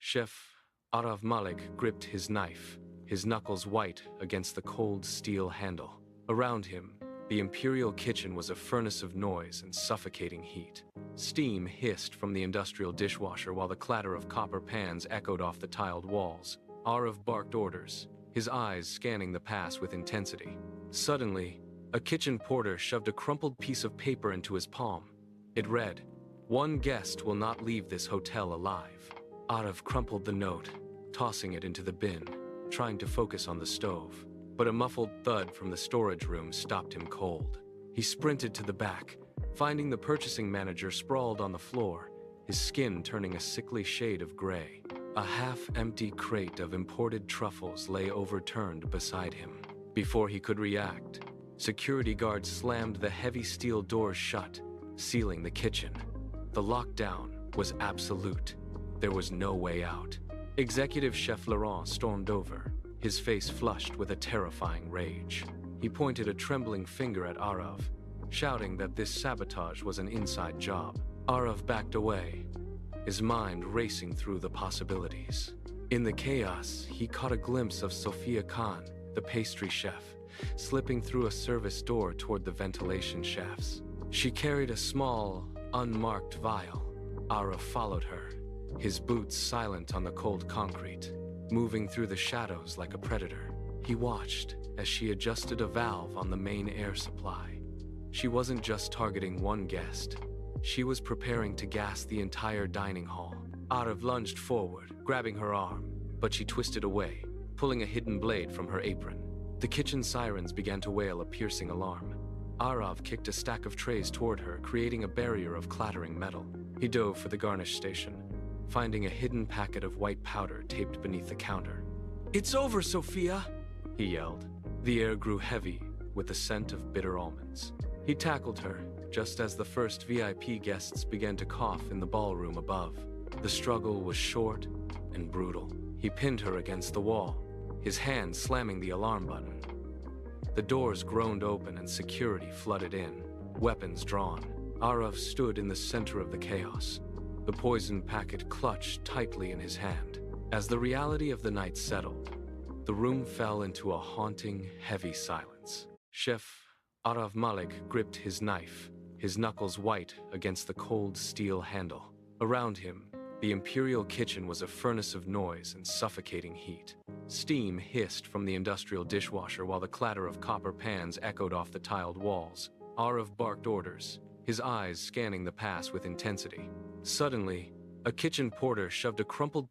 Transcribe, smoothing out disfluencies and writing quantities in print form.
Chef Arav Malik gripped his knife, his knuckles white against the cold steel handle. Around him, the imperial kitchen was a furnace of noise and suffocating heat. Steam hissed from the industrial dishwasher while the clatter of copper pans echoed off the tiled walls. Arav barked orders, his eyes scanning the pass with intensity. Suddenly, a kitchen porter shoved a crumpled piece of paper into his palm. It read, "One guest will not leave this hotel alive." Arav crumpled the note, tossing it into the bin, trying to focus on the stove. But a muffled thud from the storage room stopped him cold. He sprinted to the back, finding the purchasing manager sprawled on the floor, his skin turning a sickly shade of gray. A half-empty crate of imported truffles lay overturned beside him. Before he could react, security guards slammed the heavy steel doors shut, sealing the kitchen. The lockdown was absolute. There was no way out. Executive Chef Laurent stormed over, his face flushed with a terrifying rage. He pointed a trembling finger at Arav, shouting that this sabotage was an inside job. Arav backed away, his mind racing through the possibilities. In the chaos, he caught a glimpse of Sophia Khan, the pastry chef, slipping through a service door toward the ventilation shafts. She carried a small, unmarked vial. Arav followed her, his boots silent on the cold concrete, moving through the shadows like a predator. He watched as she adjusted a valve on the main air supply. She wasn't just targeting one guest. She was preparing to gas the entire dining hall. Arav lunged forward, grabbing her arm, but she twisted away, pulling a hidden blade from her apron. The kitchen sirens began to wail a piercing alarm. Arav kicked a stack of trays toward her, creating a barrier of clattering metal. He dove for the garnish station, finding a hidden packet of white powder taped beneath the counter. "It's over, Sophia!" he yelled. The air grew heavy with the scent of bitter almonds. He tackled her, just as the first VIP guests began to cough in the ballroom above. The struggle was short and brutal. He pinned her against the wall, his hand slamming the alarm button. The doors groaned open and security flooded in, weapons drawn. Arav stood in the center of the chaos, the poison packet clutched tightly in his hand. As the reality of the night settled, the room fell into a haunting, heavy silence. Chef Arav Malik gripped his knife, his knuckles white against the cold steel handle. Around him, the imperial kitchen was a furnace of noise and suffocating heat. Steam hissed from the industrial dishwasher while the clatter of copper pans echoed off the tiled walls. Arav barked orders, his eyes scanning the pass with intensity. Suddenly, a kitchen porter shoved a crumpled